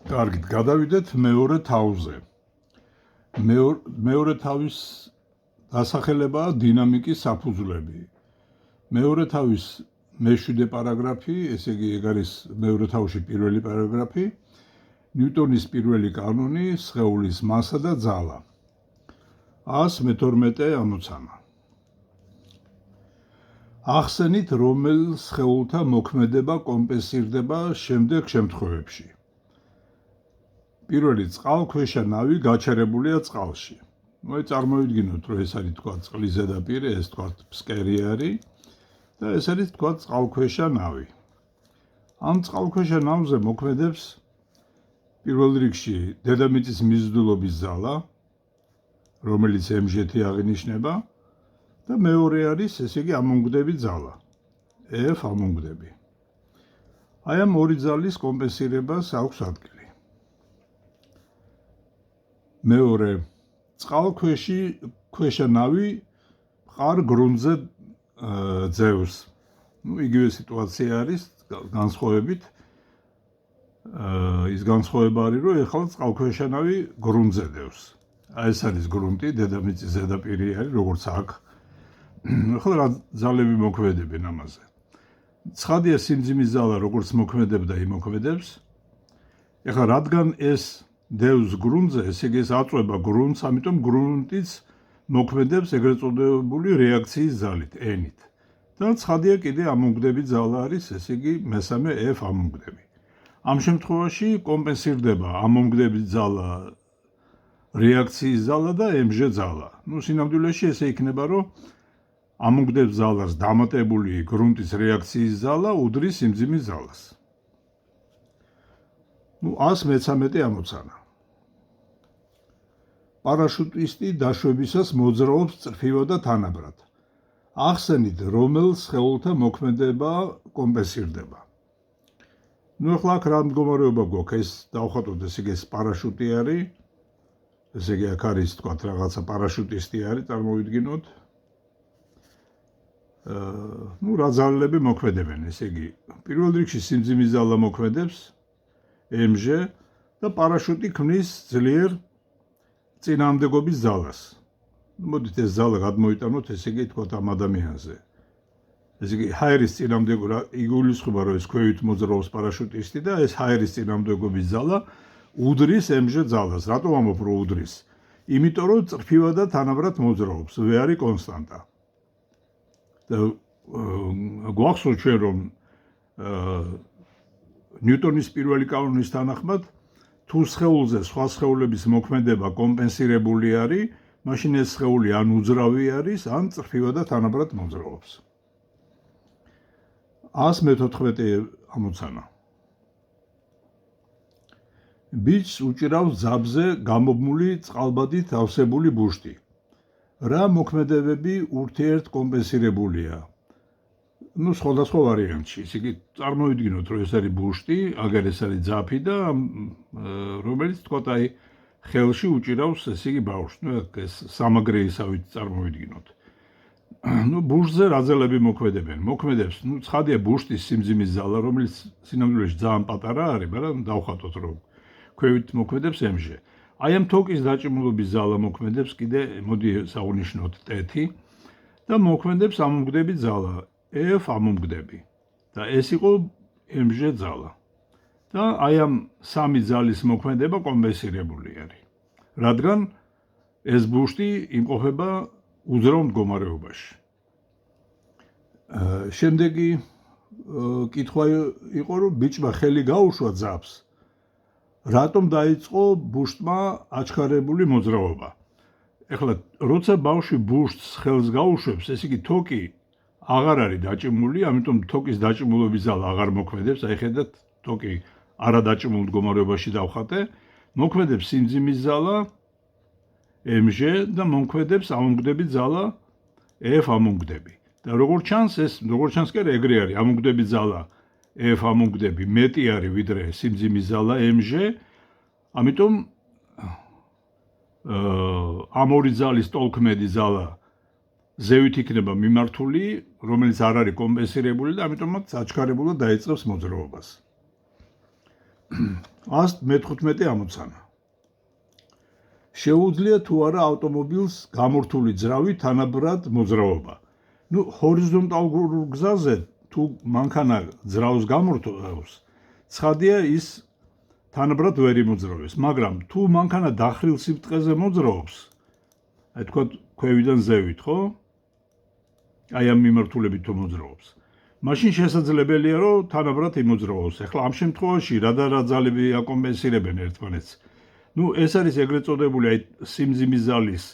კარგით, გადავიდეთ მეორე თავზე. მეორე თავის დასახელებაა დინამიკის საფუძვლები. მეორე თავის მე-7 პარაგრაფი, ესე იგი ეგ არის მეორე თავში პირველი პარაგრაფი, ნიუტონის პირველი კანონი, სხეულის მასა და ძალა. 112 ამოცანა. ახსენით, რომელ სხეულთა მოქმედება კომპენსირდება შემდეგ შემთხვევებში. პირველი წყალქვეშა ნავი გაჩერებულია წყალში. წარმოვიდგინოთ, რომ ეს არის თქვა წყლის ზედაპირი, ეს თქვა ფსკერი არის და ეს არის თქვა წყალქვეშა ნავი. ამ წყალქვეშა ნავზე მოქმედებს პირველ რიგში დედამიწის მიზიდულობის ძალა, რომელიც mg-ი აღინიშნება და მეორე არის, ესე იგი, ამონგდები ძალა, F ამონგდები. აი ამ ორი ძალის კომპენსირებას აქვს ადგილი. მეორე, წყალქვეშა ნავი მყარ გრუნტზე ძევს. იგივე სიტუაცია არის განსხვავებით. ის განსხვავება არის, რომ ეხლა წყალქვეშა ნავი გრუნტზე დევს. აი ეს არის გრუნტი, დედამიწის ზედაპირი არის, როგორც აქ. ახლა რა ძალები მოქმედებენ ამაზე. ცხადია სიმძიმის ძალა როგორც მოქმედებდა, იმოქმედებს. ეხლა რადგან ეს დევს გრუნტზე, ესე იგი ეს აწვება გრუნტს, ამიტომ გრუნტიც მოქმედებს ეგრეთ წოდებული რეაქციის ძალით, N-ით. და ცხადია კიდე ამონგდები ძალა არის, ესე იგი მესამე F ამონგდები. ამ შემთხვევაში კომპენსირდება ამონგდები ძალა, რეაქციის ძალა და mg ძალა. სინამდვილეში ესე იქნება, რომ ამონგდებ ძალას დამატებული გრუნტის რეაქციის ძალა უდრის სიმძიმის ძალას. 113 ამოცანა. პარაშუტისტი დაშვებისას მოძრაობს წრფივად და თანაბრად. ახსენით, რომელ სხეულთა მოქმედება კომპენსირდება. ახლა აქ რა მდგომარეობა გვაქვს, ეს დავხატოთ, ესე იგი ეს პარაშუტი არის, ესე იგი აქ არის თქვა რაღაცა პარაშუტისტი არის, წარმოვიდგინოთ. რა ძალები მოქმედებენ, ესე იგი, პირველ რიგში სიმძიმის ძალა მოქმედებს, mg და პარაშუტი ქმნის ძლიერ წინააღმდეგობის ძალას. მოდით ეს ძალა გადმოიტანოთ, ესე იგი თქვა ამ ადამიანზე. ესე იგი ჰაერის წინააღმდეგობა იგულისხმება, რომ ეს ქვევით მოძრაობს პარაშუტისტი და ეს ჰაერის წინააღმდეგობის ძალა უდრის mg ძალას. რატომ ამბობ, რომ უდრის? იმიტომ რომ წრფივად და თანაბრად მოძრაობს, V არის კონსტანტა. და გვახსოვს ჩვენ, რომ ნიუტონის პირველი კანონის თანახმად, თუ სხეულზე სხვა სხეულების მოქმედება კომპენსირებული არის, მაშინ ეს სხეული ან უძრავი არის, ან წრფივად და თანაბრად მოძრაობს. 114 ამოცანა. ბიჭს უჭირავს ძაბზე გამობმული წყალბადით ავსებული ბუშტი. რა მოქმედებები ურთიერთ კომპენსირებულია? სხვადასხვა ვარიანტში. ისე იგი წარმოვიდგინოთ, რომ ეს არის ბუშტი, აგერ ეს არის ძაფი და რომელიც თქვა აი ხელში უჭირავს, ესე იგი ბავშვს. ეს სამაგრეისავით წარმოვიდგინოთ. ბუშტზე რა ძალები მოქმედებენ? მოქმედებს, ცხადია ბუშტის სიმძიმის ძალა, რომელიც სინამდვილეში ძალიან პატარა არის, მაგრამ დავხატოთ, რომ ქვევით მოქმედებს mg. აი ამ თოკის დაჭიმულობის ძალა მოქმედებს კიდე, მოდი საუნიშნოთ T და მოქმედებს ამონგდები ძალა, F ამონგდები. და ეს იყო mg ძალა. და აი ამ სამი ძალის მოქმედება კომპენსირებული არის. რადგან ეს ბუშტი იმყოფება უძრავ მდგომარეობაში. შემდეგი კითხვა იყო, რომ ბიჭმა ხელი გაუშვა ძაბს. რატომ დაიწყო ბუშტმა აჩქარებული მოძრაობა? ეხლა, როცა ბავშვი ბუშტს ხელს გაუშვებს, ესე იგი თოკი აღარ არის დაჭიმული, ამიტომ თოკის დაჭიმულობის ძალა აღარ მოქმედებს. აი ხედავთ, თოკი არადაჭიმულ მდგომარეობაში დავხატე, მოქმედებს სიმძიმის ძალა mg და მოქმედებს ამონგდები ძალა F ამონგდები. და როგორც ჩანს კი ეგრე არის, ამონგდები ძალა F ამონგდები მეტი არის ვიდრე სიმძიმის ძალა mg, ამიტომ ამ ორი ძალის ტოლქმედი ძალა ზევით იქნება მიმართული, რომელიც არ არის კომპენსირებული და ამიტომაც აჩქარებულად დაიწყებს მოძრაობას. 115 ამოცანა. შეუძლია თუ არა ავტომობილს გამორთული ძრავი თანაბრად მოძრაობა. ჰორიზონტალურ გზაზე თუ მანქანა ძრავს გამორთავს, ცხადია ის თანაბრად ვერ იმოძრავებს, მაგრამ თუ მანქანა დახრილ სიბრტყეზე მოძრაობს, აი თქვა ქვევიდან ზევით, ხო? აი ამ მიმართულებით თუ მოძრაობს, მაშინ შესაძლებელია რომ თანაბრად იმოძრაოს. ახლა ამ შემთხვევაში რა ძალები აკომპენსირებენ ერთმანეთს. ეს არის ეგრეთ წოდებული აი სიმძიმის ზალის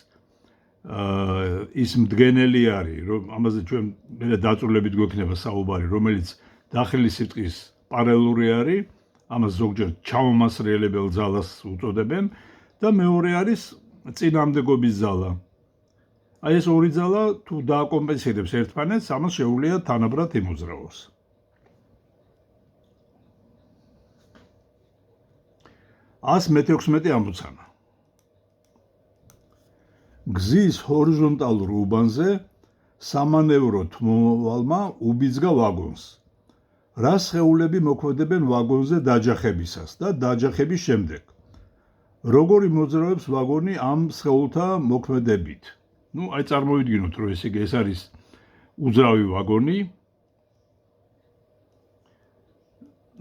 ის მდგენელი არის, რომ ამაზე ჩვენ მე დაწურლებით გვექნება საუბარი, რომელიც დახრილი სიბრტყის პარალელური არის, ამას ზოგჯერ ჩამომასრიელებელ ძალას უწოდებენ და მეორე არის წინამდებობის ზალა. აი ეს ორი ძალა თუ დააკომპენსირებს ერთმანეთს, ამას შეუძლია თანაბრად იმოძრაოს. ას 116 ამოცანა. გზის ჰორიზონტალურ უბანზე სამანევროდ მომავალმა უბიძგა ვაგონს. რა სხეულები მოქმედებენ ვაგონზე დაჯახებისას და დაჯახების შემდეგ? როგორი მოძრაობს ვაგონი ამ სხეულთა მოქმედებით? აი წარმოვიდგინოთ, რომ ეს არის უძრავი ვაგონი.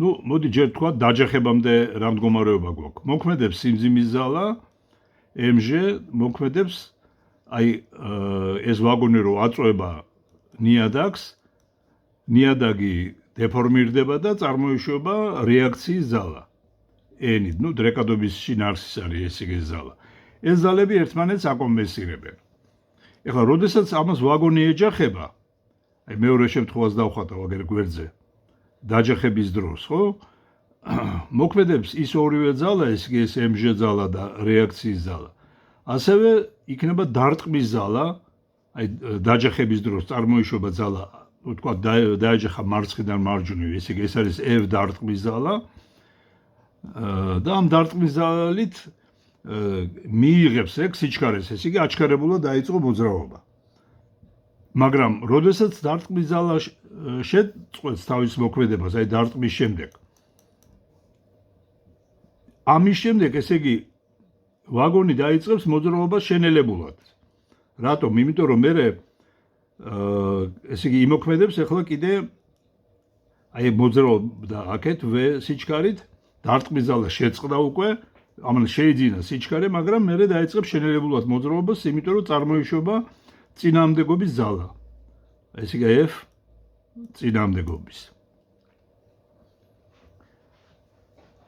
მოდი ჯერ თქვა დაჯახებამდე რა მდგომარეობა გვაქვს. მოქმედებს სიმძიმის ზალა, MG მოქმედებს აი ეს ვაგონი რო აწვება ნიადაგს, ნიადაგი დეფორმირდება და წარმოიშობა რეაქციის ზალა. N-ით, დრეკადობის შინაარსის არის ეს ზალა. ეს ზალები ერთმანეთს აკომპენსირებენ. ეხლა, როდესაც ამას ვაგონი ეჯახება, აი მეორე შემთხვევას დავხატავ აგერ გვერდზე, დაჯახების დროს, ხო? მოქმედებს ის ორივე ზალა, ეს MG ზალა და რეაქციის ზალა. ასევე იქნება დარტყმის ზალა, აი დაჯახების დროს წარმოიშობა ზალა, თქვა დაეჯახა მარცხიდან მარჯვნივ, ეს არის F დარტყმის ზალა. და ამ დარტყმის ზალით მიიღებს ეგ სიჩქარეს, ეს იგი აჩქარებულად დაიწყო მოძრაობა. მაგრამ როდესაც დარტყმის ზალა შეწყვეტს თავის მოქმედებას, აი დარტყმის შემდეგ, ამის შემდეგ, ესე იგი ვაგონი დაიწყებს მოძრაობას შენელებულად. რატომ? იმიტომ რომ მე ესე იგი იმოქმედებს ახლა კიდე აი მოძრაობა აქეთ V სიჩქარით, დარტყმის ზალა შეწყდა უკვე, ამან შეიძინა სიჩქარე, მაგრამ მე დაიწყებს შენელებულად მოძრაობას, იმიტომ რომ წარმოიშობა წინამდებობის ზალა. ეს იგი F წინამდებობის.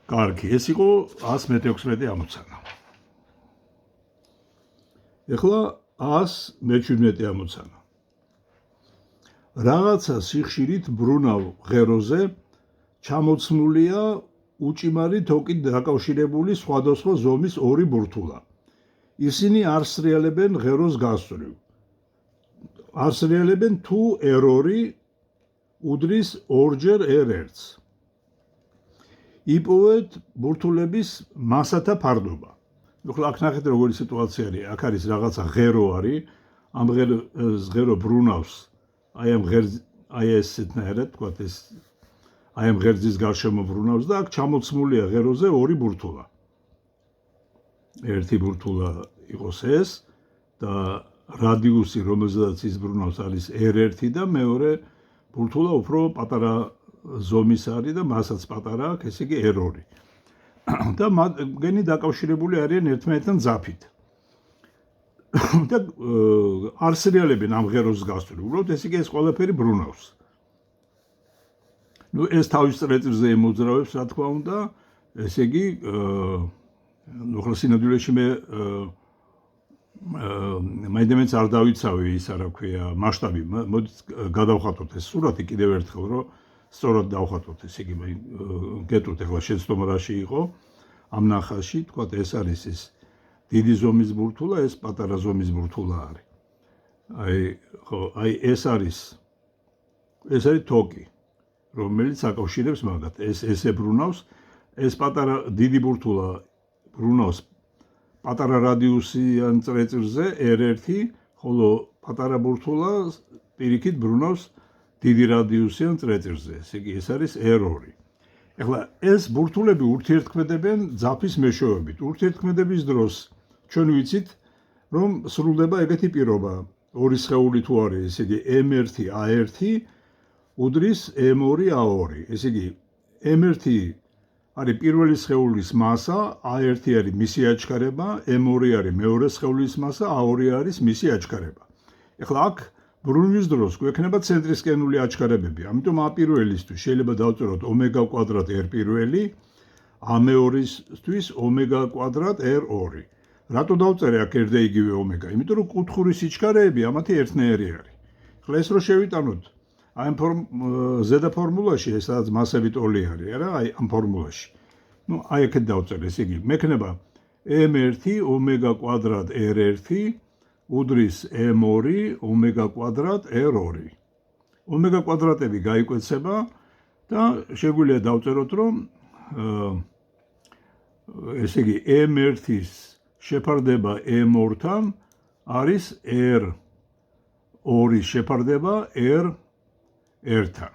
კარგი, ეს იყო 116 ამოცანა. ეხლა 117 ამოცანა. რაღაცა სიხშირით ბრუნავ ღეროზე ჩამოცმულია უჭიმარი თოკით დაკავშირებული სხვადასხვა ზომის ორი ბურთულა. ისინი არ სრიალებენ ღეროს გასწვრივ. არ სრიალებენ თუ R2 უდრის ორჯერ R1-ს. იპოვეთ ბურთულების მასათა ფარდობა. ახლა აქ ნახეთ როგორი სიტუაცია არის. აქ არის რაღაცა ღერო არის, ამ ღერო ბრუნავს აი ამ ღერძ აი ესეთნაირად თქვა ეს აი ამ ღერძის გარშემო ბრუნავს და აქ ჩამოცმულია ღეროზე ორი ბურთულა. ერთი ბურთულა იყოს ეს და რადიუსი რომელზედაც ის ბრუნავს არის R1 და მეორე ბურთულა უფრო პატარა ზომის არის და მასაც პატარა აქვს, ესე იგი R2. და მათგანი დაკავშირებული არიან ერთმანეთთან ძაფით. და არ სრიალებენ ამ ღეროს გასწვრივ, უბრალოდ ესე იგი ეს ყველაფერი ბრუნავს. ეს თავის წრეწირზე იმოძრავებს, რა თქმა უნდა, ესე იგი ახლა სინამდვილეში მე მაინდამაინც არ დავიცავი ის რა ქვია მასშტაბი. მოდით გადავხატოთ ეს სურათი კიდევ ერთხელ, რომ სწორად დავხატოთ, ესე იგი გეტყვით ახლა შეცდომა რაში იყო ამ ნახაში, თქვა ეს არის ეს დიდი ზომის ბურთულა, ეს პატარა ზომის ბურთულა არის. აი ეს არის თოკი, რომელიც აკავშირებს მაგათ. ესე ბრუნავს, ეს პატარა დიდი ბურთულა ბრუნავს პატარა რადიუსიან წრეწირზე R1, ხოლო პატარა ბურთულა პირიქით ბრუნავს დიდი რადიუსიან წრეწირზე. ესე იგი ეს არის R2. ეხლა ეს ბურთულები ურთიერთქმედებენ ძაფის მეშვეობით. ურთიერთქმედების დროს ჩვენ ვიცით, რომ სრულდება ეგეთი პირობა. ორი სხეული თუ არის, ესე იგი M1 A1 უდრის M2 A2. ესე იგი M1 არის პირველი სხეულის მასა, A1 არის მისი აჩქარება, M2 არის მეორე სხეულის მასა, A2 არის მისი აჩქარება. ეხლა აქ ბრუნვის დროს გვექნება ცენტრისკენული აჩქარებები. ამიტომ A პირველისთვის შეიძლება დავწეროთ ომეგა კვადრატ R პირველი, A მეორისთვის ომეგა კვადრატ R2. რატო დავწერე აქ ერთ და იგივე ომეგა? იმიტომ რომ კუთხური სიჩქარეები ამათი ერთნაირი არის. ეხლა ეს რო შევიტანოთ აი ამ ზედა ფორმულაში, ეს სადაც მასები ტოლი არის, არა? აი ამ ფორმულაში. ნუ აი აქეთ დავწერე, ესე იგი, მექნება M1 ომეგა კვადრატ R1 უდრის M2 ომეგა კვადრატ R2. ომეგა კვადრატები გაიკვეცება და შეგვიძლია დავწეროთ, რომ ესე იგი M1-ის შეფარდება M2-თან არის R2-ის შეფარდება R1-თან.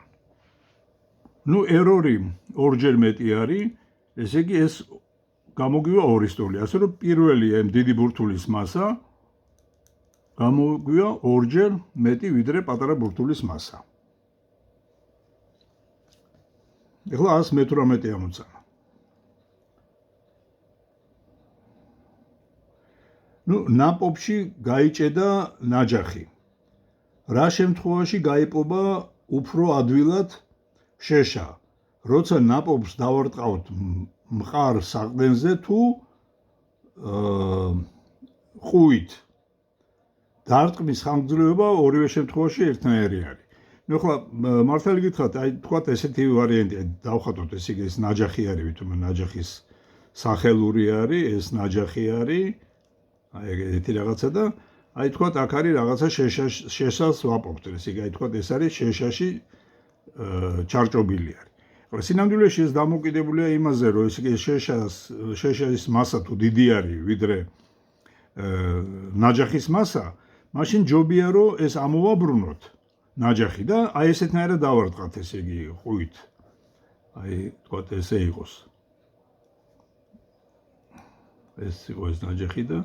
ნუ R2 ორჯერ მეტი არის, ესე იგი ეს გამოგვივა ორის ტოლი. ასე რომ პირველი ამ დიდი ბურთულის მასა გამოგვივა ორჯერ მეტი ვიდრე პატარა ბურთულის მასა. ეხლა 118 ამოცანა. ნუ ნაპობში გაიჭედა ნაჯახი. რა შემთხვევაში გაიპობა უფრო ადვილად შეშა? როცა ნაპობს დავარტყავთ მყარ საყდენზე თუ ყუით. დარტყმის ხანგრძლივობა ორივე შემთხვევაში ერთნაირი არის. ნუ ახლა მართალი გითხრათ, აი თქვათ ესეთი ვარიანტია, დავხატოთ ესე იგი ეს ნაჯახი არის, ვითომ ნაჯახის სახელური არის, ეს ნაჯახი არის, აი ეგეთი რაღაცა და აი თქვათ აქ არის რაღაცა შეშას ვაპობთ, ესე იგი აი თქვათ ეს არის შეშაში ჩარჭობილი არის. ახლა სინამდვილეში ეს დამოკიდებულია იმაზე, რომ ესე იგი შეშის მასა თუ დიდი არის ვიდრე ნაჯახის მასა, მაშინ ჯობია რომ ეს ამოვაბრუნოთ ნაჯახი და აი ესეთნაირად დავარტყათ, ესე იგი ყუით. აი თქვათ ესე იყოს. ეს იყო ეს ნაჯახი და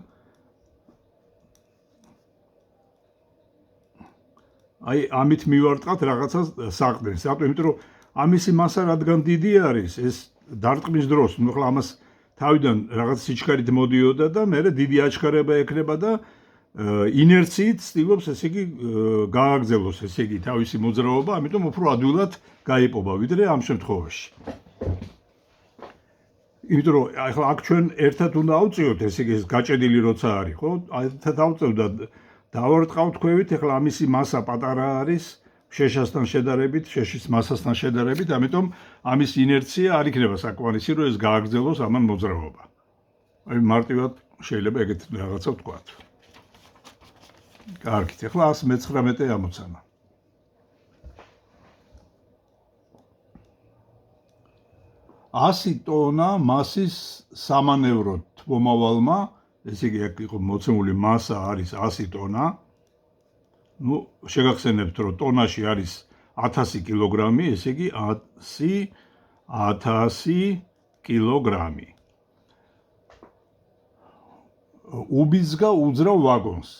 აი ამით მივარტყათ რაღაცა საყდენს. რატო? იმიტომ რომ ამისი მასა რადგან დიდი არის, ეს დარტყმის დროს, ნუ ახლა ამას თავიდან რაღაც სიჩქარით მოდიოდა და მე დიდი აჩქარება ექნება და ინერციით ცდილობს ესე იგი გააგრძელოს ესე იგი თავისი მოძრაობა, ამიტომ უფრო ადვილად გაიპობა ვიდრე ამ შემთხვევაში. იმიტომ რომ ახლა აქ ჩვენ ერთად უნდა ავწიოთ ესე იგი ეს გაჭედილი როცა არის, ხო? ერთად ავწევ და დავარტყავთ ქვევით, ახლა ამისი მასა პატარა არის შეშასთან შედარებით, შეშის მასასთან შედარებით, ამიტომ ამის ინერცია არ იქნება საკმარისი, რომ ეს გააგრძელოს ამან მოძრაობა. აი მარტივად შეიძლება ეგეთ რაღაცა ვთქვათ. კარგით, ახლა 119 ამოცანა. ასი ტონა მასის სამანევრო თბომავალმა, ესე იგი აქ იყო მოცემული მასა არის 100 ტონა. ნუ შეგახსენებთ, რომ ტონაში არის 1000 კილოგრამი, ესე იგი 1000 კილოგრამი. უბიძგა უძრავ ვაგონს.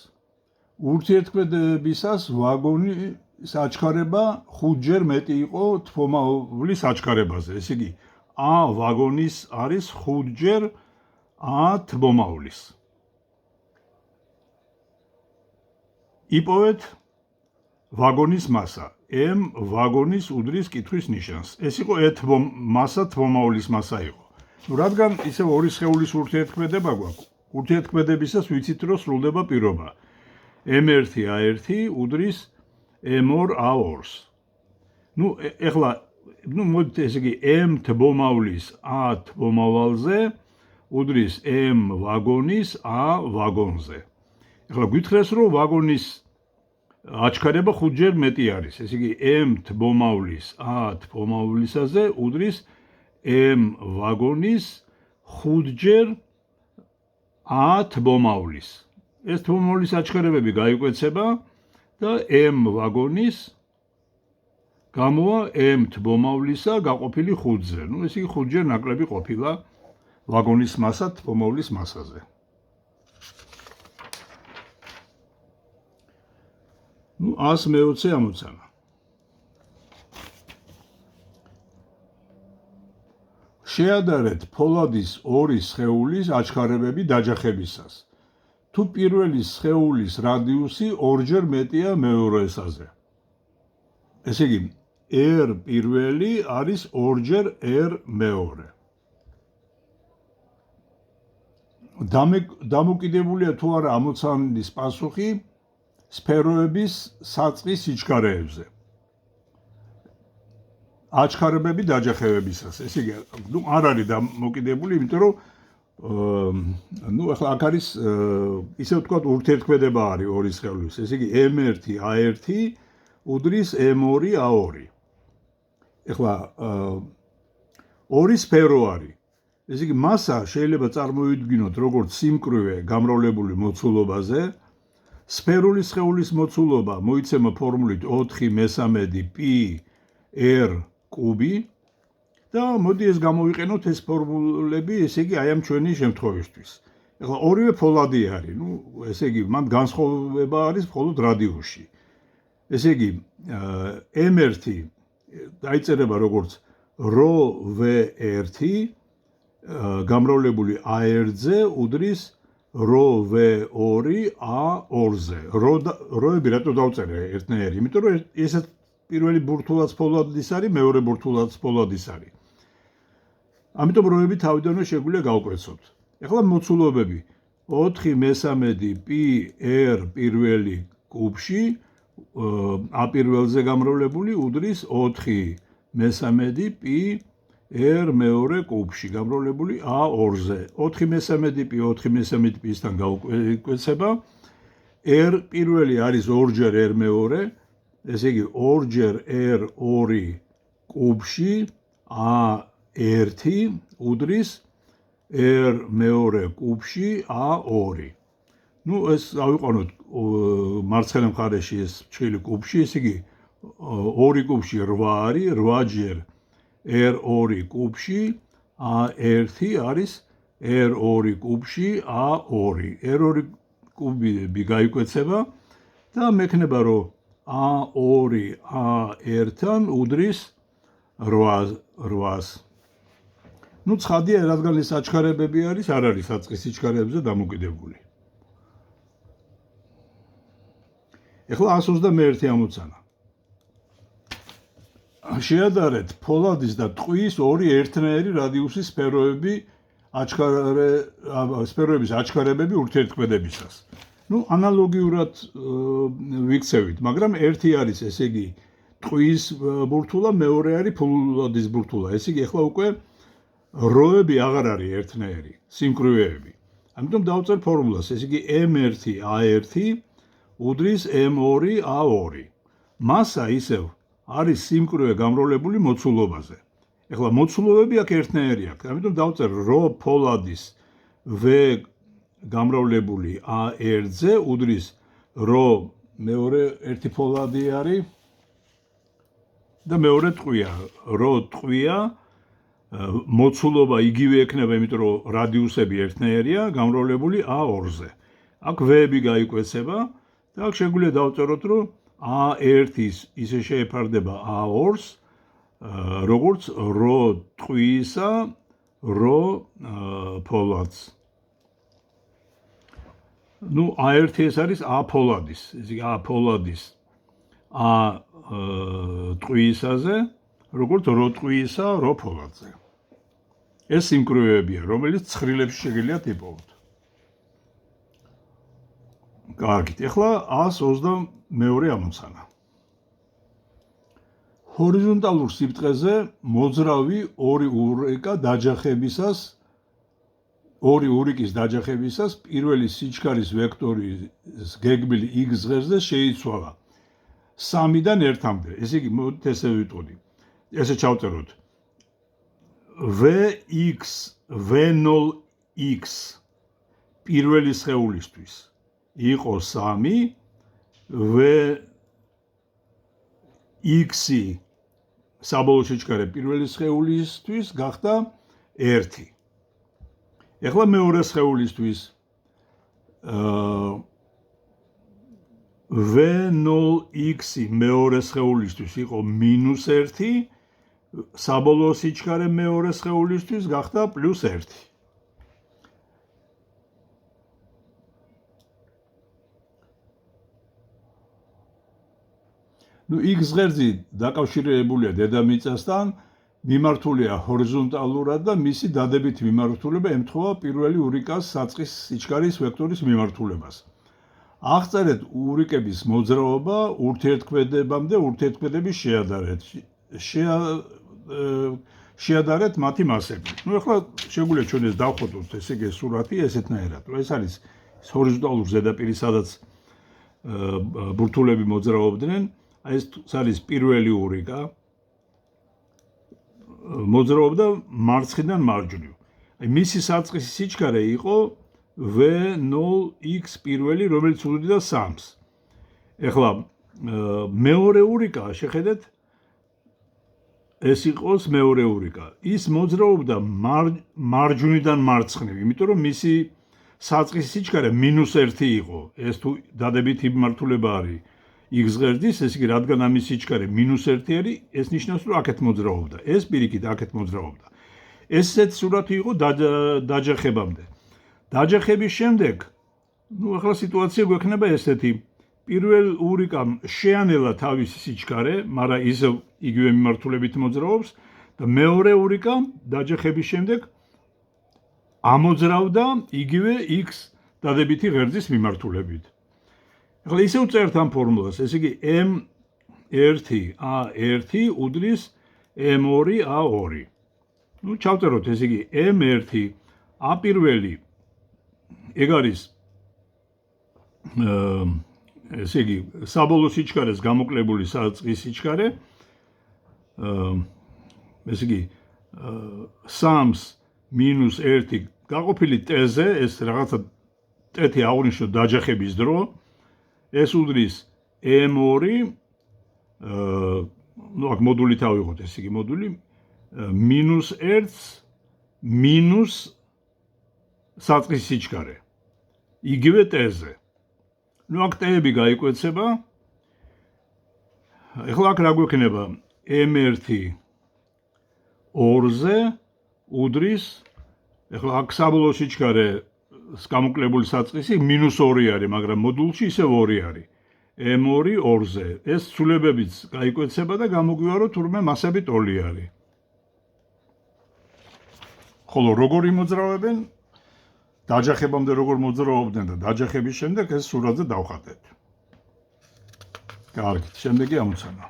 ურთიერთქმედებისას ვაგონის აჩქარება 5-ჯერ მეტი იყო თბომავლის აჩქარებაზე. ესე იგი A ვაგონის არის 5-ჯერ A თბომავლის. იპოვეთ ვაგონის მასა. M ვაგონის უდრის კითხვის ნიშანს. ეს იყო მასა თბომავლის მასა იყო. ნუ რადგან ისევ ორი სხეულის ურთიერთქმედება გვაქვს, ურთიერთქმედებისას ვიცით, რომ სრულდება პირობა. M1 A1 უდრის M2 A2-ს. ნუ ეხლა ნუ მოდით ესე იგი M თბომავლის A თბომავალზე უდრის M ვაგონის A ვაგონზე. ეხლა გითხრეს, რომ ვაგონის აჩქარება 5-ჯერ მეტი არის. ესე იგი M თბომავლის A თბომავლისაზე უდრის M ვაგონის 5-ჯერ A თბომავლის. ეს თბომავლის აჩქარებები გაიკვეცება და M ვაგონის გამოვა m-თ მომავლისა გაყოფილი 5-ზე. ნუ ეს იგი 5-ჯერ ნაკლები ყოფილა ვაგონის მასა თბომოვლის მასაზე. ნუ 120 ამოცანა. შეადარეთ ფოლადის ორი სხეულის აჩქარებები დაჯახებისას. თუ პირველი სხეულის რადიუსი ორჯერ მეტია მეორესაზე. ესე იგი, r პირველი არის ორჯერ r მეორე. დამოკიდებულია თუ არა ამოცანის პასუხი სფეროების საწყის სიჩქარეებზე. აჩქარებები დაჯახებებისას. ესე იგი, ნუ არ არის დამოკიდებული, იმიტომ რომ ნუ ახლა აქ არის ისე ვთქვათ ურთიერთქმედება არის ორი სხეულის. ესე იგი, m1 a1 უდრის m2 a2. ეხლა ორი სფერო არის. ესე იგი, მასა შეიძლება წარმოვიდგინოთ როგორც სიმკვრივე გამრავლებული მოცულობაზე. სფერული სხეულის მოცულობა მოიცემა ფორმულით 4 π r კუბი და მოდი ეს გამოვიყენოთ ეს ფორმულები, ესე იგი, აი ამ ჩვენი შემთხვევისთვის. ეხლა ორივე ფოლადი არის, ნუ ესე იგი, მან განსხვავება არის მხოლოდ რადიუსში. ესე იგი, m1 დაიწერება როგორც ρv1 გამრავლებული a1-ზე უდრის ρv2 a2-ზე. როები რატო დავწერე ერთნაირი? იმიტომ რომ ესეც პირველი ბურთულაც ფოლადის არის, მეორე ბურთულაც ფოლადის არის. ამიტომ როები თავიდანვე შეგვიძლია გავკვეცოთ. ეხლა მოცულობები 4 π r პირველი კუბში a პირველზე გამრავლებული უდრის 4 π r მეორე კუბში გამრავლებული a2-ზე. 4 π 4 პ-სთან გავკვეცება. r პირველი არის ორჯერ r მეორე, ესე იგი ორჯერ r2 კუბში a1 უდრის r მეორე კუბში a2. ნუ ეს ავიყვანოთ მარცხენა მხარეში ეს ჩხილი კუბში, ესე იგი 2 კუბში 8 არის, 8ჯერ r2 კუბში a1 არის r2 კუბში a2. r2 კუბები გაიკვეცება და მექნება რომ a2 a1-თან უდრის 8-ს. ნუ ცხადია, რადგან ეს აჩქარებები არის, არ არის საწყის სიჩქარეებზე დამოკიდებული. ეხლა 121 ამოცანა. შეადარეთ ფოლადის და ტყვის ორი ერთნაირი რადიუსის სფეროების აჩქარებები ურთიერთქმედებისას. ნუ ანალოგიურად ვიქცევით, მაგრამ ერთი არის, ესე იგი, ტყვის ბურთულა, მეორე არის ფოლადის ბურთულა. ესე იგი, ეხლა უკვე როები აღარ არის ერთნაირი, სიმკვრივეები. ამიტომ დავწერ ფორმულას, ესე იგი, m1 a1 უდრის m2 a2. მასა ისევ არის სიმკვრივე გამრავლებული მოცულობაზე. ეხლა მოცულობები აქ ერთნაირი აქვს, ამიტომ დავწერ რო ფოლადის v გამრავლებული a1-ზე უდრის რო მეორე ერთი ფოლადი არის და მეორე ტყვია. რო ტყვია მოცულობა იგივე ექნება, იმიტომ რომ რადიუსები ერთნაირია, გამრავლებული a2-ზე. აქ v-ები გაიკვეცება და აქ შეგვიძლია დავწეროთ, რომ a1 ისე შეეფარდება a2-ს, როგორც რო ტყვისა, რო ფოლადს. ნუ a1 ეს არის a ფოლადის, ესე იგი a ფოლადის a ტყვისაზე, როგორც რო ტყვისა, რო ფოლადზე. ეს სიმკვრივეებია, რომელიც ცხრილებში შეგიძლიათ იპოვოთ. კარგით, ეხლა 122 ამოცანა. ჰორიზონტალურ სიბრტყეზე მოძრავი ორი ურიკის დაჯახებისას პირველი სიჩქარის ვექტორის გეგმილი x ღერძზე შეიცვალა 3-დან 1-მდე. ესე იგი, მოდით ესე ვიტყოდი. ესე ჩავწეროთ. vx v0x პირველი სხეულისთვის იყო 3, vx საბოლოო სიჩქარე პირველი სხეულისთვის გახდა 1. ეხლა მეორე სხეულისთვის V0x მეორე სხეულისთვის იყო -1, საბოლოო სიჩქარე მეორე სხეულისთვის გახდა +1. x ღერძი დაკავშირებულია დედამიწასთან, მიმართულია ჰორიზონტალურად და მისი დადებითი მიმართულება ემთხვევა პირველი ურიკას საწყის სიჩქარის ვექტორის მიმართულებას. აღწერეთ ურიკების მოძრაობა ურთიერთქმედებამდე ურთიერთქმედების შეადარეთ მათი მასები. ეხლა შეგვიძლია ჩვენ ეს დავხոտოთ, ესე იგი სურათი ესეთნაირად. ეს არის ჰორიზონტალური ზედაპირი, სადაც ბურთულები მოძრაობდნენ. ეს არის პირველი ურიკა. მოძრაობდა მარცხნიდან მარჯვნივ. მისი საწყისი სიჩქარე იყო V0x პირველი, რომელიც უდრიდა 3-ს. ეხლა მეორე ურიკა, შეხედეთ, ეს იყოს მეორე ურიკა. ის მოძრაობდა მარჯვნიდან მარცხნივ, იმიტომ რომ მისი საწყისი სიჩქარე -1 იყო. ეს თუ დადებითი მიმართულება არის x ღერძის, ეს იგი რადგან ამის სიჩქარე -1 არის, ეს ნიშნავს, რომ აქეთ მოძრაობდა. ეს პირიქით აქეთ მოძრაობდა. ესეთი სურათი იყო დაჯახებამდე. დაჯახების შემდეგ, ახლა სიტუაცია გვექნება ესეთი. პირველ ურიკამ შეანელა თავისი სიჩქარე, მაგრამ ისევ იგივე მიმართულებით მოძრაობს და მეორე ურიკამ დაჯახების შემდეგ ამოძრავდა იგივე x დადებითი ღერძის მიმართულებით. ახლა ისე ვწერთ ამ ფორმულას, ესე იგი m1a1 უდრის m2a2. ჩავწეროთ, ესე იგი m1a პირველი ეგ არის ესე იგი საბოლოო სიჩქარეს გამოკლებული საწყის სიჩქარე. ესე იგი 3-ს -1 გაყოფილი t-ზე, ეს რაღაცა t-ი აღნიშნოთ დაჯახების დრო. ეს უდრის m2 აქ მოდული თავიღოთ, ესე იგი მოდული -1 minus საწყის სიჩქარე. იგივე t-ზე. აქ t-ები გაიკვეცება. ეხლა აქ რა გვექნება? m1 2-ზე უდრის, ეხლა აქ საბოლოო სიჩქარე გამოკლებული საწყისი -2 არის, მაგრამ მოდულში ისევ 2 არის. m2 2-ზე. ეს ცვლილებებიც გაიკვეცება და გამოგვივა, რომ თურმე მასები ტოლი არის. ხოლო როგორ იმოძრავებენ? დაჯახებამდე როგორ მოძრაობდნენ და დაჯახების შემდეგ ეს სურათზე დავხატეთ. კარგით, შემდეგი ამოცანა.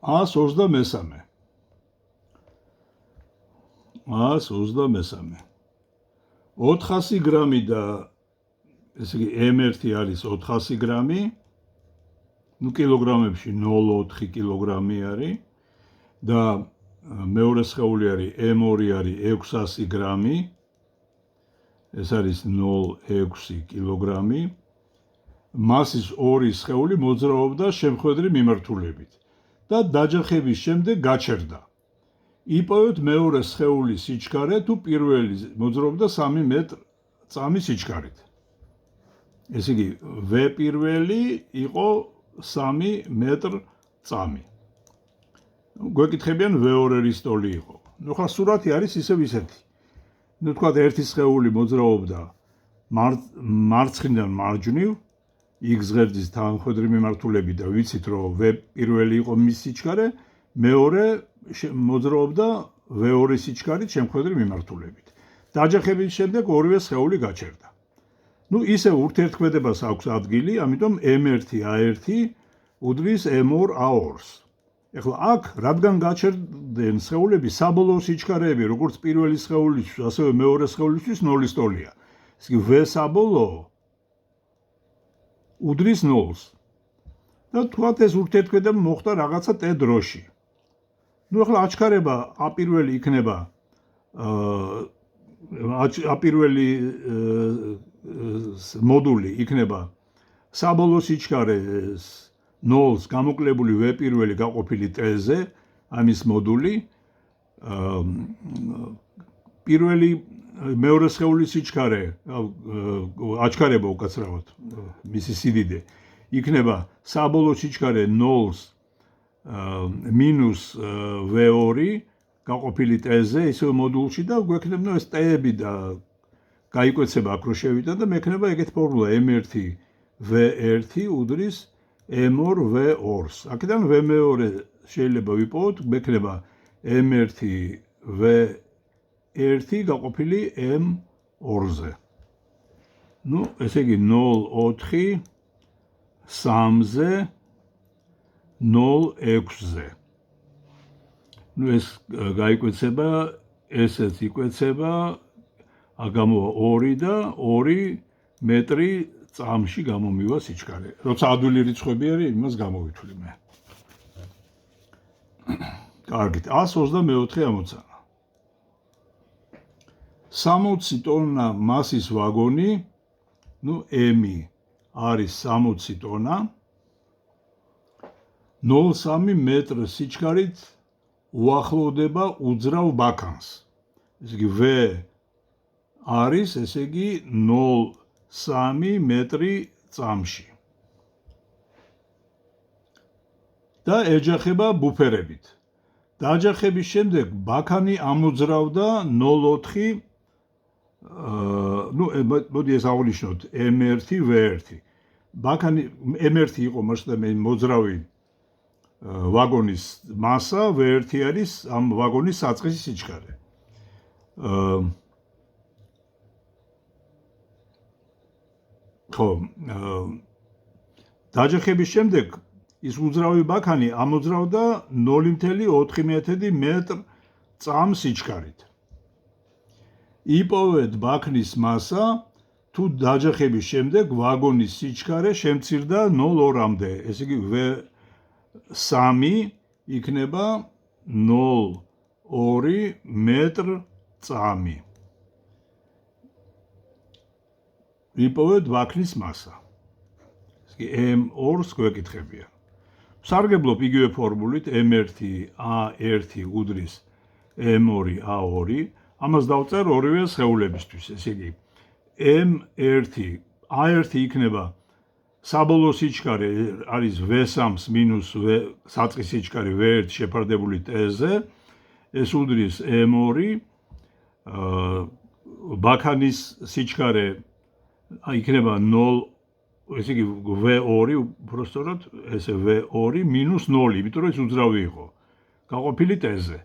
ას 23. 400 გრამი და ესე იგი m1 არის 400 გრამი. კილოგრამებში 0,4 კილოგრამი არის და მეორე სხეული არის m2 არის 600 გრამი. ეს არის 0,6 კილოგრამი. მასის ორი სხეული მოძრაობდა შემხედრი მიმართულებით და დაჯახების შემდეგ გაჩერდა. იპოვეთ მეორე სხეულის სიჩქარე თუ პირველი მოძრაობდა 3 მეტრ წამი სიჩქარით. ესე იგი V პირველი იყო 3 მეტრ წამი. გვეკითხებიან V2 რის ტოლი იყო. ახლა სურათი არის ისევ ისეთი. თქვათ ერთი სხეული მოძრაობდა მარცხნიდან მარჯვნივ, x ღერძის თანმხედრი მიმართულებით და ვიცით, რომ V პირველი იყო მის სიჩქარე, მეორე მოძრაობდა V2 სიჩქარით შემხედრი მიმართულებით. დაჯახების შემდეგ ორივე სხეული გაჩერდა. ისე ურთიერთქმედებას აქვს ადგილი, ამიტომ m1a1 უდრის m2a2-ს. ეხლა აქ, რადგან გაჩერდნენ სხეულები, საბოლოო სიჩქარეები, როგორც პირველი სხეულისთვის, ასევე მეორე სხეულისთვის 0-ის ტოლია. ეს იგი V საბოლოო უდრის 0-ს. და თქვათ ეს ურთიერთქმედება მოხდა რაღაცა t დროში. ახლა აჩქარება a პირველი იქნება a პირველი მოდული იქნება საბოლოო სიჩქარეს 0-ს გამოკლებული V პირველი გაყოფილი T-ზე, ამის მოდული პირველი მეორე სხეულის სიჩქარე აჩქარება უკაცრავად მისი სიდიდე იქნება საბოლოო სიჩქარე 0-ს მინუს V2 გაყოფილი T-ზე ისევ მოდულში და გვექნება ეს T-ები და გაიკვეცება აქ რო შევიდა და მექნება ეგეთ ფორმულა M1 V1 უდრის M2 V2-ს. აქედან V2 შეიძლება ვიპოვოთ, მექნება M1 V1 გაყოფილი M2-ზე. ნუ ესე იგი 0.4 3-ზე 0.6-ზე. ნუ ეს გაიკვეცება, ესეც იკვეცება, გამოვა 2 და 2 მეტრი წამში გამომივა სიჩქარე. როცა ადვილი რიცხვები არის, იმას გამოვითვლი მე. კარგით, 124 ამოცანა. 60 ტონა მასის ვაგონი, ნუ M არის 60 ტონა, 0.3 მეტრ სიჩქარით უახლოვდება უძრავ ბაქანს. ესე იგი V არის, ესე იგი 0.3 მეტრი წამში. და ეჯახება ბუფერებით. დაჯახების შემდეგ ბაქანი ამოძრავდა 0.4 ნუ მოდი ეს აღნიშნოთ M1 V1. ბაქანი M1 იყო მასშტაბი მოძრავი ვაგონის მასა, V1 არის ამ ვაგონის საწყისი სიჩქარე. ხო, დაჯახების შემდეგ ის უძრავი ბაქანი ამოძრავდა 0.4 მეტრ წამს სიჩქარით. იპოვეთ ბაქნის მასა, თუ დაჯახების შემდეგ ვაგონის სიჩქარე შემცირდა 0.2-მდე, ესე იგი V3 იქნება 0.2 მეტრ წამი. იპოვეთ ბაქნის მასა. ესე იგი M2-ს გვეკითხებიან. სარგებლობ იგივე ფორმულით M1 A1 უდრის M2 A2, ამას დავწერ ორივე სხეულებისთვის, ესე იგი M1 A1 იქნება საბოლოო სიჩქარე არის V3-ს მინუს საწყის სიჩქარე V1 შეფარდებული T-ზე, ეს უდრის M2 ბაქანის სიჩქარე იქნება 0, ესე იგი V2 უბრალოდ ესე V2 მინუს 0, იმიტომ რომ ეს უძრავი იყო. გაყოფილი T-ზე.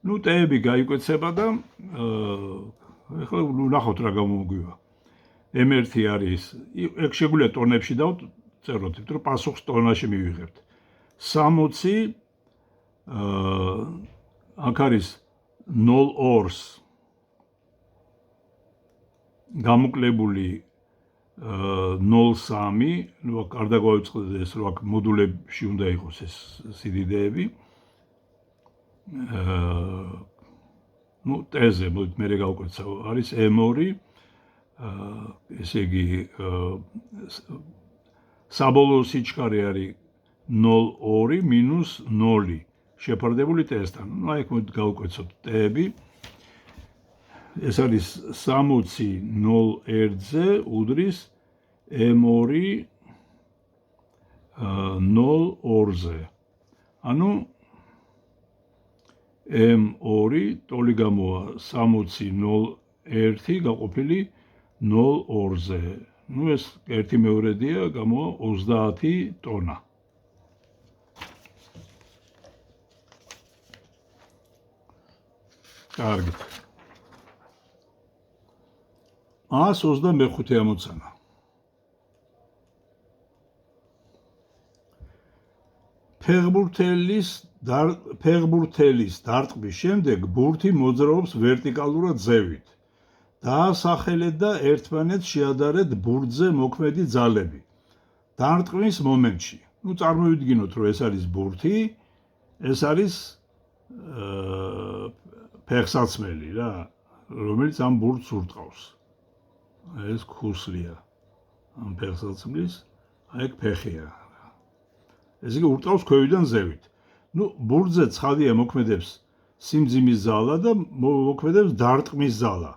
ნუ T-ები გაიკვეცება და ეხლა ნახოთ რა გამოგვივა. M1 არის, ეგ შეგვიძლია ტონებში დავწეროთ, იმიტომ რომ პასუხს ტონაში მივიღებთ. 60 აქ არის 0.2-ს გამოკლებული 0.3, ნუ აქ არ დაგვავიწყდეთ ეს, რომ აქ მოდულებში უნდა იყოს ეს სიდიდეები. ნუ T-ზე მოდით მე გავკვეცავ, არის M2, ესე იგი საბოლოო სიჩქარე არის 0.2 მინუს 0 შეფარდებული T-სთან. ნუ აი აქ მოდით გავკვეცოთ T-ები. ეს არის 60 0.1-ზე უდრის M2 0.2-ზე. ანუ M2 ტოლი გამოვა 60 0.1 გაყოფილი 0.2-ზე. ნუ ეს ერთი მეორედია, გამოვა 30 ტონა. კარგით. 125 ამოცანა. ფეხბურთელის დარტყმის შემდეგ ბურთი მოძრაობს ვერტიკალურად ზევით. დაასახელეთ და ერთმანეთს შეადარეთ ბურთზე მოქმედი ძალები. დარტყმის მომენტში. ნუ წარმოვიდგინოთ, რომ ეს არის ბურთი, ეს არის ფეხსაცმელი რა, რომელიც ამ ბურთს ურტყავს. ეს ქუსლია. ამ ფეხსაცმლის, აი ეგ ფეხია. ესე იგი ურტყავს ქვევიდან ზევით. ნუ ბურთზე ცხადია მოქმედებს სიმძიმის ზალა და მოქმედებს დარტყმის ზალა.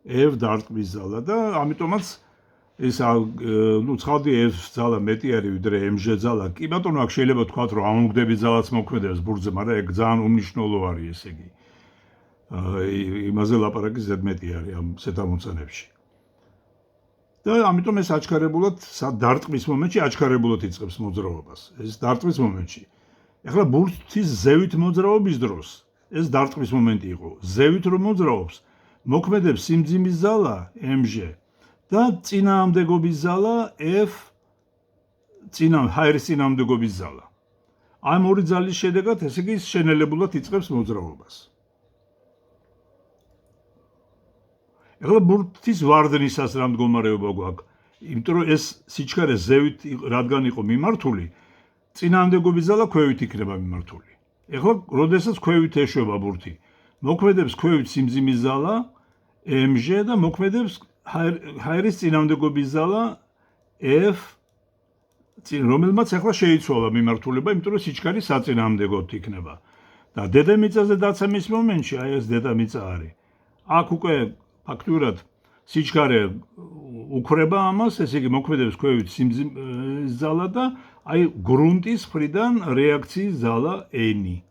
დარტყმის ზალა და ამიტომაც ეს ნუ ცხადია ეს ზალა მეტი არის ვიდრე MG ზალა. კი ბატონო, აქ შეიძლება თქვათ რომ ამოგდების ზალაც მოქმედებს ბურთზე, მაგრამ ეგ ძალიან უმნიშვნელო არის ესე იგი. იმაზე ლაპარაკი ზედმეტი არის ამ სეთამოცანებში. და ამიტომ ეს აჩქარებულად დარტყმის მომენტში აჩქარებულად იწყებს მოძრაობას. ეს დარტყმის მომენტში. ეხლა ბურთის ზევით მოძრაობის დროს ეს დარტყმის მომენტი იყო. ზევით რომ მოძრაობს, მოქმედებს სიმძიმის ზალა MG და წინააღმდეგობის ზალა ჰაერის წინააღმდეგობის ზალა. ამ ორი ძალის შედეგად ესე იგი შენელებულად იწყებს მოძრაობას. ეხლა ბურთის ვარდნისას რა მდგომარეობა გვაქვს? იმიტომ რომ ეს სიჩქარე ზევით რადგან იყო მიმართული, წინააღმდეგობის ზალა ქვევით იქნება მიმართული. ეხლა როდესაც ქვევით ეშვება ბურთი, მოქმედებს ქვევით სიმძიმის ზალა MG და მოქმედებს ჰაერის წინააღმდეგობის ზალა რომელმაც ეხლა შეიცვალა მიმართულება, იმიტომ რომ სიჩქარე საწინააღმდეგოდ იქნება. და დედამიწაზე დაცემის მომენტში, აი ეს დედამიწა არის. აქ უკვე ფაქტურად სიჩქარე უქრება ამას, ესე იგი მოქმედებს ქვევით სიმძიმის ზალა და აი გრუნტის მხრიდან რეაქციის ზალა N.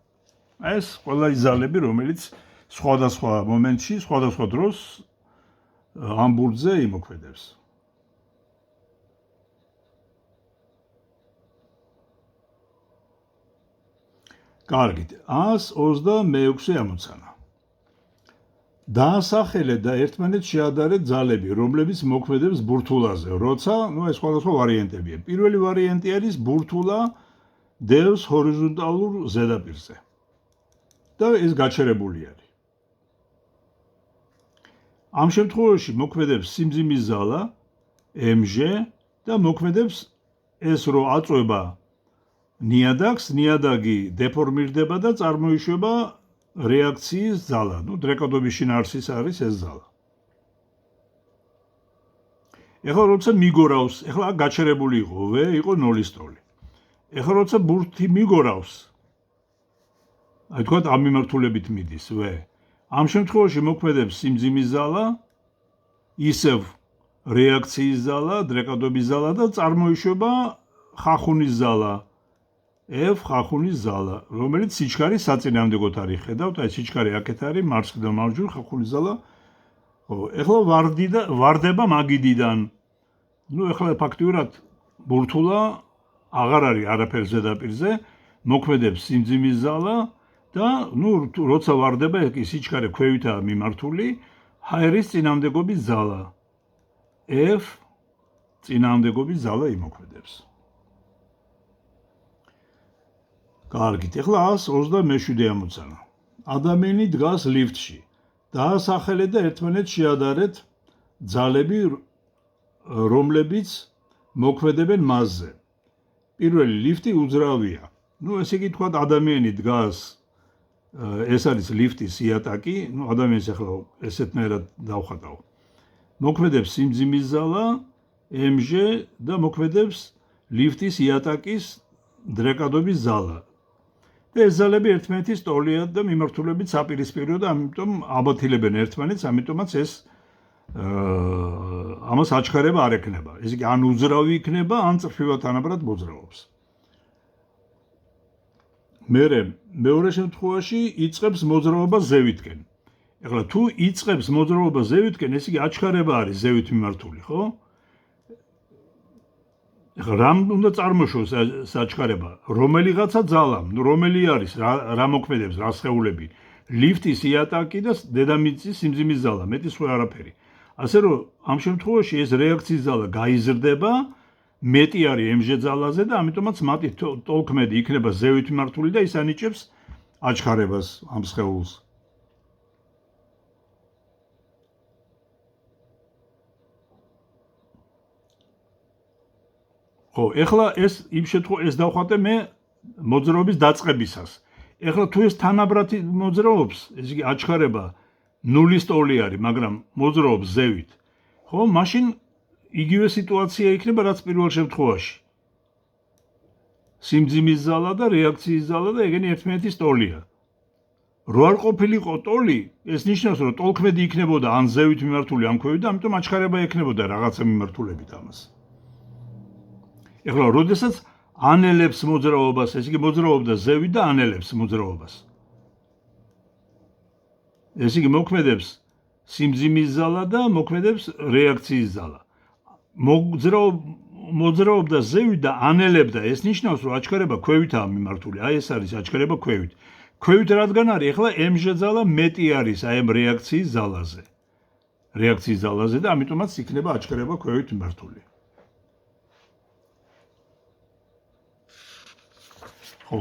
ეს ყველა ის ზალები, რომელიც სხვადასხვა მომენტში, სხვადასხვა დროს ამ ბურთზე იმოქმედებს. კარგით, 126 ამოცანა. დაასახელე და ერთმანეთს შეადარეთ ძალები, რომლებიც მოქმედებს ბურთულაზე, როცა, ეს სხვადასხვა ვარიანტებია. პირველი ვარიანტი არის ბურთულა დევს ჰორიზონტალურ ზედაპირზე. და ეს გაჩერებული არის. ამ შემთხვევაში მოქმედებს სიმძიმის ზალა MG და მოქმედებს ეს რო აწვება ნიადაგს, ნიადაგი დეფორმირდება და წარმოიშვება რეაქციის ზალა. დრეკადობის შინაარსის არის ეს ზალა. ეხლა როცა მიგორავს, ეხლა გაჩერებული იყო V, იყო 0-ის ტოლი. ეხლა როცა ბურთი მიგორავს, აი თქვათ ამ მიმართულებით მიდის V. ამ შემთხვევაში მოქმედებს სიმძიმის ზალა, ისევ რეაქციის ზალა, დრეკადობის ზალა და წარმოიშვება ხახუნის ზალა. ხახუნის ზალა, რომელიც სიჩქარის საწინააღმდეგოდ არის. ხედავთ, აი სიჩქარე აქეთ არის, მარცხნიდან მარჯვნივ ხახუნის ზალა. ეხლა ვარდება მაგიდიდან. ეხლა ფაქტიურად ბურთულა აღარ არის არაფერ ზედაპირზე, მოქმედებს სიმძიმის ზალა და როცა ვარდება, კი სიჩქარე ქვევითაა მიმართული, ჰაერის წინააღმდეგობის ზალა. წინააღმდეგობის ზალა იმოქმედებს. კარგით, ეხლა 127 ამოცანა. ადამიანი დგას ლიფტში. დაასახელე და ერთმანეთს შეადარეთ ძალები, რომლებიც მოქმედებენ მასზე. პირველი ლიფტი უძრავია. ესე იგი თქვა ადამიანი დგას, ეს არის ლიფტის იატაკი, ადამიანს ახლა ესეთნაირად დავხატავ. მოქმედებს სიმძიმის ზალა MG და მოქმედებს ლიფტის იატაკის დრეკადობის ზალა. და ეს ზალები ერთმანეთის ტოლია და მიმართულებით საპირისპირო და ამიტომ აბათილებენ ერთმანეთს, ამიტომაც ეს ამას აჩქარება არ ექნება. ესე იგი ან უძრავი იქნება, ან წრფივად თანაბრად მოძრაობს. მეორე შემთხვევაში იწყებს მოძრაობა ზევითკენ. ეხლა თუ იწყებს მოძრაობა ზევითკენ, ესე იგი აჩქარება არის ზევით მიმართული, ხო? ეხლა რამ უნდა წარმოშოს საჩქარება? რომელიღაცა ძალამ, რომელი არის, რა მოქმედებს, რა სხეულები? ლიფტის იატაკი და დედამიწის სიმძიმის ზალა, მეტი სხვა არაფერი. ასე რომ ამ შემთხვევაში ეს რეაქციის ზალა გაიზრდება, მეტი არის MG ძალაზე და ამიტომაც მათი ტოლქმედი იქნება ზევით მიმართული და ის ანიჭებს აჩქარებას ამ სხეულს. ეხლა ეს იმ შემთხვევაში ეს დავხატე მე მოძრაობის დაწყებისას. ეხლა თუ ეს თანაბრად მოძრაობს, ესე იგი აჩქარება 0-ის ტოლი არის, მაგრამ მოძრაობს ზევით. ხო, მაშინ იგივე სიტუაცია იქნება, რაც პირველ შემთხვევაში. სიმძიმის ზალა და რეაქციის ზალა და ეგენი ერთმანეთის ტოლია. რო არ ყოფილიყო ტოლი, ეს ნიშნავს, რომ ტოლქმედი იქნებოდა ან ზევით მიმართული, ან ქვევით და ამიტომ აჩქარება ექნებოდა რაღაცა მიმართულებით ამას. ეხლა, როდესაც ანელებს მოძრაობას, ეს იგი მოძრაობდა ზევით და ანელებს მოძრაობას. ეს იგი მოქმედებს სიმძიმის ზალა და მოქმედებს რეაქციის ზალა. მოძრაობდა ზევით და ანელებდა, ეს ნიშნავს, რომ აჩქარება ქვევითაა მიმართული. აი ეს არის აჩქარება ქვევით. ქვევით რადგან არის, ეხლა M-ჟ ზალა მეტი არის აი ამ რეაქციის ზალაზე. რეაქციის ზალაზე და ამიტომაც იქნება აჩქარება ქვევით მიმართული. ხო,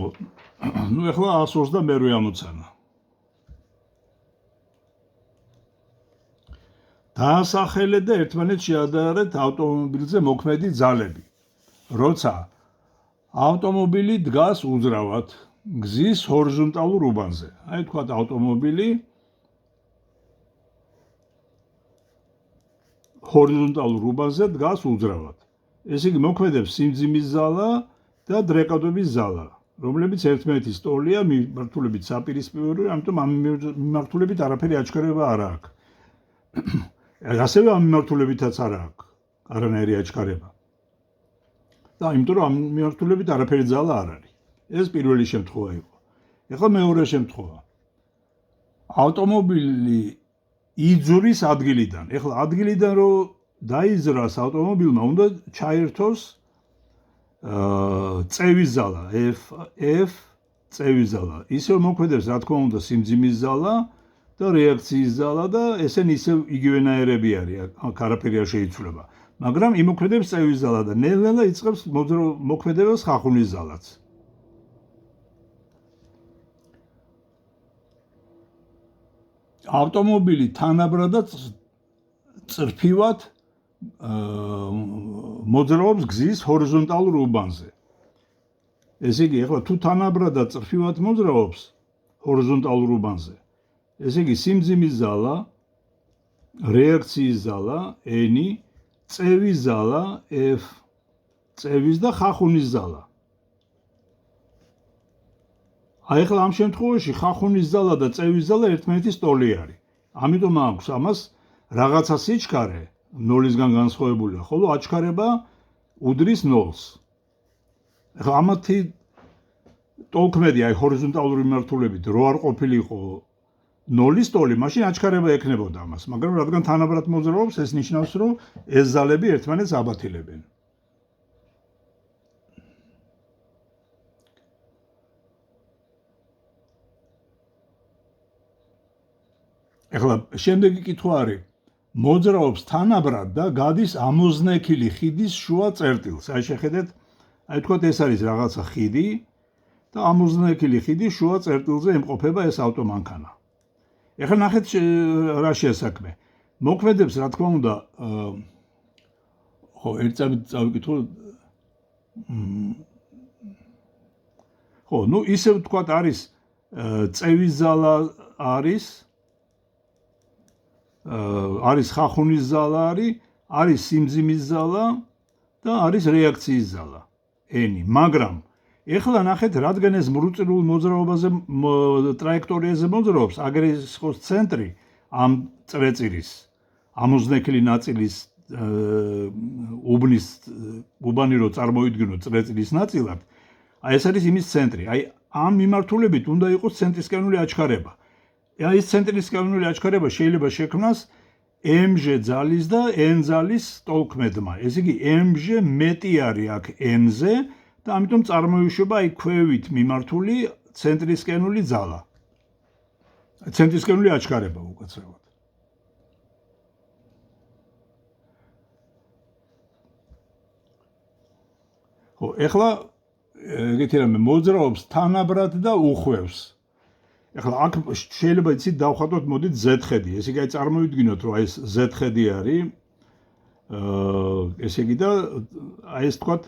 ნუ ეხლა 122 ამოცანა. დაასახელეთ და ერთმანეთს შეადარეთ ავტომობილზე მოქმედი ძალები. როცა ავტომობილი დგას უძრავად გზის ჰორიზონტალურ უბანზე. აი თქვათ ავტომობილი ჰორიზონტალურ უბანზე დგას უძრავად. ესე იგი მოქმედებს სიმძიმის ზალა და დრეკადობის ზალა, რომლებიც ერთმანეთის ტოლია, მიმართულებით საპირისპირო, ამიტომ ამ მიმართულებით არაფერი აჩქარება არ აქვს. ასევე ამ მიმართულებითაც არ აქვს არანაირი აჩქარება. და იმიტომ რომ ამ მიმართულებით არაფერი ძალა არ არის. ეს პირველი შემთხვევა იყო. ეხლა მეორე შემთხვევა. ავტომობილი იძურის ადგილიდან. ეხლა ადგილიდან რო დაიძრას ავტომობილმა, უნდა ჩაერთოს წევის ზალა, F წევის ზალა. ისევ მოქმედებს, რა თქმა უნდა, სიმძიმის ზალა და რეაქციის ზალა და ესენი ისევ იგივენაირები არის, აქ არაფერი არ შეიცვლება. მაგრამ იმოქმედებს წევის ზალა და ნელ-ნელა იწყებს მოქმედებას ხახუნის ზალაც. ავტომობილი თანაბრადად წრფივად მოძრაობს გზის ჰორიზონტალურ უბანზე. ესე იგი, ეხლა თუ თანაბრადად წრფივად მოძრაობს ჰორიზონტალურ უბანზე, ესე იგი სიმძიმის ზალა, რეაქციის ზალა N, წევის ზალა F, წევის და ხახუნის ზალა. აი ახლა ამ შემთხვევაში ხახუნის ზალა და წევის ზალა ერთმანეთის ტოლი არის. ამიტომ აქვს ამას რაღაცა სიჩქარე, ნოლისგან განსხვავებულია, ხოლო აჩქარება უდრის ნოლს. ახლა ამათი ტოლქმედი აი ჰორიზონტალური მიმართულებით რო არ ყოფილიყო ნოლის ტოლი, მაშინ აჩქარება ექნებოდა ამას, მაგრამ რადგან თანაბრად მოძრაობს, ეს ნიშნავს, რომ ეს ზალები ერთმანეთს აბათილებენ. ეხლა შემდეგი კითხვა არის, მოძრაობს თანაბრად და გადის ამოზნექილი ხიდის შუა წერტილს. აი შეხედეთ, აი თქვათ ეს არის რაღაცა ხიდი და ამოზნექილი ხიდის შუა წერტილზე იმყოფება ეს ავტომანქანა. ეხლა ნახეთ რა შეასაქმე. მოქმედებს, რა თქმა უნდა, ხო, ერთ წავიკითხო. ხო, ნუ ისევ თქვათ არის წევის ზალა არის ხახუნის ზალა არის სიმძიმის ზალა და არის რეაქციის ზალა N, მაგრამ ეხლა ნახეთ, რადგან ეს მრუწილულ მოძრაობაზე ტრაექტორიაზე მოძრაობს, აგრესიის ცენტრი ამ წრეწირის ამოზნექილი ნაწილის უბანი რო წარმოიდგინოთ წრეწირის ნაწილად, აი ეს არის იმის ცენტრი. აი ამ მიმართულებით უნდა იყოს ცენტრისკენული აჩქარება. აი ეს ცენტრისკენული აჩქარება შეიძლება შექმნას M-ჟ ძალის და N ძალის ტოლქმედმა. ესე იგი M-ჟ მეტი არის აქ N-ზე და ამიტომ წარმოიშვება აი ქვევით მიმართული ცენტრისკენული ძალა. ცენტრისკენული აჩქარება უკაცრავად. ხო, ეხლა ეგეთი რამე მოძრაობს თანაბრად და უხვევს. ეხლა აქ შეიძლება იცით დავხატოთ, მოდით Z-ხედი. ესე იგი წარმოიდგინოთ, რომ აი ეს Z-ხედი არის. ესე იგი და აი ეს თქვათ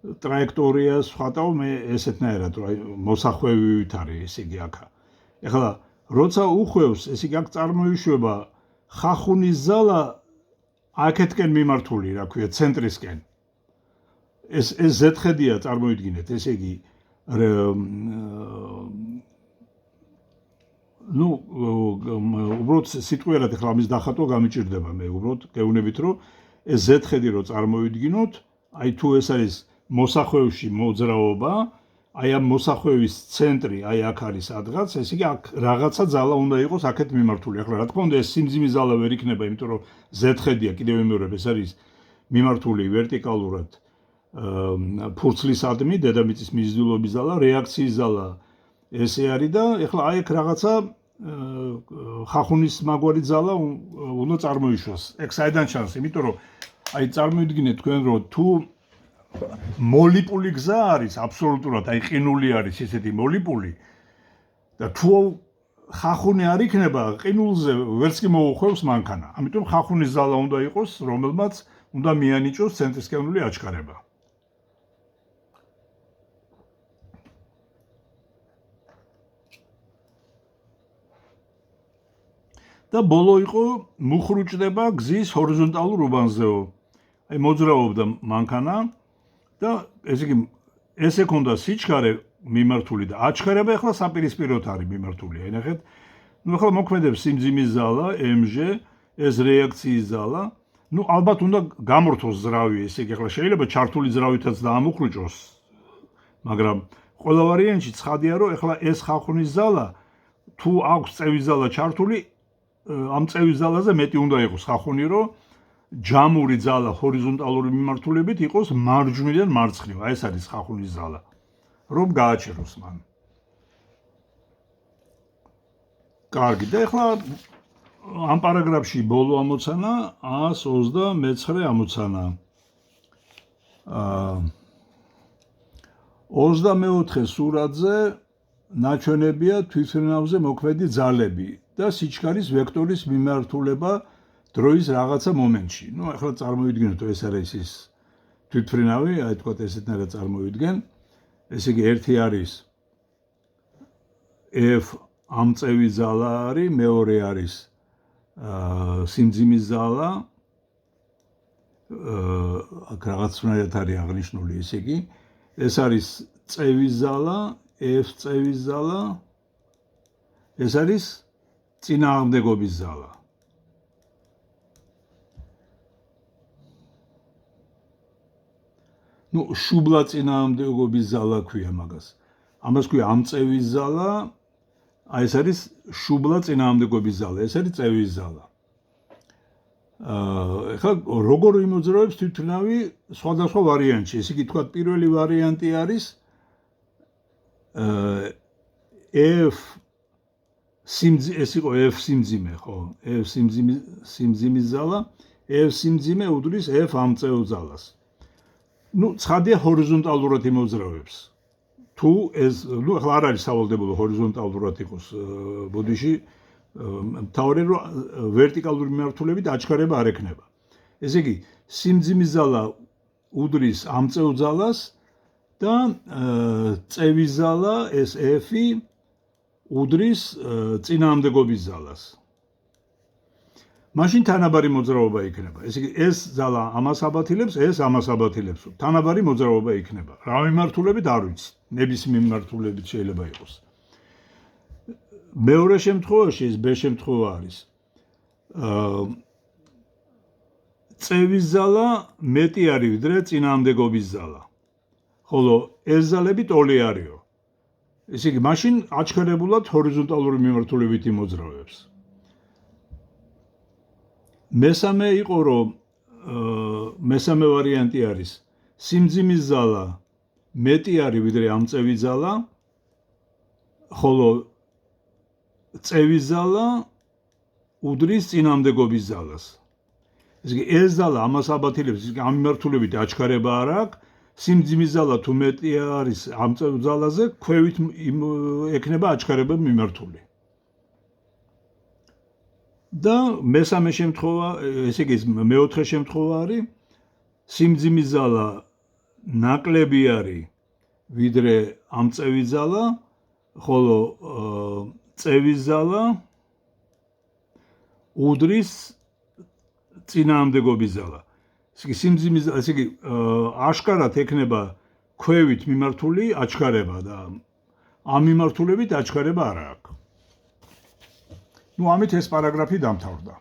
ტრაექტორიას ვხატავ მე ესეთნაირად, რომ აი მოსახვევივით არის, ესე იგი აქა. ეხლა როცა უხვევს, ესე იგი აქ წარმოიშვება ხახუნის ზალა აქეთკენ მიმართული, რა ქვია, ცენტრისკენ. ეს Z-ხედია წარმოიდგინეთ, ესე იგი ну, უბრალოდ სიტყვიერად ახლა ამის დახატვა გამიჭირდება მე, უბრალოდ გეუბნებით, რომ ეს Z-ხედი რო წარმოვიდგინოთ, აი თუ ეს არის მოსახვევში მოძრაობა, აი ამ მოსახვევის ცენტრი, აი აქ არის სადღაც, ესე იგი აქ რაღაცა ძალა უნდა იყოს აქეთ მიმართული. ახლა რა თქმა უნდა, ეს სიმძიმის ძალა ვერ იქნება, იმიტომ რომ Z-ხედია, კიდევ ვიმეორებ, ეს არის მიმართული ვერტიკალურად ფურცლისადმი, დედამიწის მიზიდულობის ძალა, რეაქციის ძალა ესე არის და ახლა აი აქ რაღაცა ხახუნის მაგვარი ძალა უნდა წარმოიშვას. ეგ საიდან ჩანს? იმიტომ რომ აი წარმოიდგინეთ თქვენ რომ თუ მოლიპული გზა არის აბსოლუტურად, აი ყინული არის ესეთი მოლიპული და თუ ხახუნი არ იქნება, ყინულზე ვერც კი მოუხვევს მანქანა. ამიტომ ხახუნის ძალა უნდა იყოს, რომელმაც უნდა მიანიჭოს ცენტრისკენული აჩქარება. და ბოლო იყო მუხრუჭდება გზის ჰორიზონტალურ უბანზეო. აი მოძრაობდა მანქანა და ესე იგი ესე ქონდა სიჩქარე მიმართული და აჩქარება ახლა საპირისპიროდ არის მიმართული. აი ნახეთ. ნუ ახლა მოქმედებს სიმძიმის ზალა, mg, ეს რეაქციის ზალა. ნუ ალბათ უნდა გამორთოს ზრავი, ესე იგი ახლა შეიძლება ჩართული ზრავითაც დაამუხრუჭოს. მაგრამ ყველა ვარიანტში ცხადია, რომ ახლა ეს ხახუნის ზალა თუ აქვს წევის ზალა ჩართული, ამ წევის ზალაზე მეტი უნდა იყოს ხახუნი, რომ ჯამური ძალა ჰორიზონტალური მიმართულებით იყოს მარჯვნიდან მარცხნივ. აი ეს არის ხახუნის ზალა. რომ გააჩეროს მან. კარგი, და ახლა ამ პარაგრაფში ბოლო ამოცანა 129 ამოცანა. 24 სურათზე ნაჩვენებია თვითმფრინავზე მოქმედი ძალები და სიჩქარის ვექტორის მიმართულება დროის რაღაცა მომენტში. ნუ ახლა წარმოვიდგინოთ, ეს არის ის თვითმფრინავი, აი თქვა ესეთნაირად წარმოვიდგენ. ესე იგი ერთი არის F ამწევი ძალა არის, მეორე არის სიმძიმის ზალა, აქ რაღაცნაირად არის აღნიშნული, ესე იგი ეს არის წევის ზალა, F წევის ზალა, ეს არის წინააღმდეგობის ზალა. ნუ შუბლა წინააღმდეგობის ზალა ქვია მაგას. ამას ქვია ამწევის ზალა, აი ეს არის შუბლა წინააღმდეგობის ზალა, ეს არის წევის ზალა. ეხლა როგორ იმოძრავებს თვითმფრინავი სხვადასხვა ვარიანტში. ესე იგი თქვა პირველი ვარიანტი არის F ეს იყო F სიმძიმე, ხო? F სიმძიმის ზალა, F სიმძიმე უდრის F ამწევ ზალას. ნუ ცხადია ჰორიზონტალურად იმოძრავებს. თუ ეს, ნუ ახლა არ არის სავალდებულო ჰორიზონტალურად იყოს ბოდიში, მთავარი რომ ვერტიკალური მიმართულებით აჩქარება არ ექნება. ესე იგი, სიმძიმის ზალა უდრის ამწევ ზალას და წევის ზალა ეს F-ი უდრის წინააღმდეგობის ზალას. მაშინ თანაბარი მოძრაობა იქნება. ესე იგი, ეს ზალა ამას აბათილებს, ეს ამას აბათილებს. თანაბარი მოძრაობა იქნება. რა მიმართულებით არ ვიცი. ნებისმიერ მიმართულებით შეიძლება იყოს. მეორე შემთხვევაში ეს B შემთხვევა არის. წევის ზალა მეტი არის ვიდრე წინააღმდეგობის ზალა. ხოლო ეს ზალები ტოლი არისო. ესე იგი, მაშინ აჩქარებულად ჰორიზონტალური მიმართულებით იმოძრავებს. მესამე იყო რომ მესამე ვარიანტი არის სიმძიმის ზალა მეტი არის ვიდრე ამწევი ზალა, ხოლო წევის ზალა უდრის წინააღმდეგობის ზალას. ესე იგი, ეს ზალა ამას აბათილებს, ამ მიმართულებით აჩქარება არ აქვს. სიმძიმის ზალა თუ მეტი არის ამწევ ზალაზე, ქვევით ექნება აჩქარება მიმართული. და მესამე შემთხვევა, ესე იგი მეოთხე შემთხვევა არის სიმძიმის ზალა ნაკლები არის ვიდრე ამწევი ზალა, ხოლო წევის ზალა უდრის წინააღმდეგობის ძალა. სიმძიმის ესე იგი აშკარად ექნება ქვევით მიმართული აჩქარება და ამ მიმართულებით აჩქარება არა აქვს. ამით ეს პარაგრაფი დამთავრდა.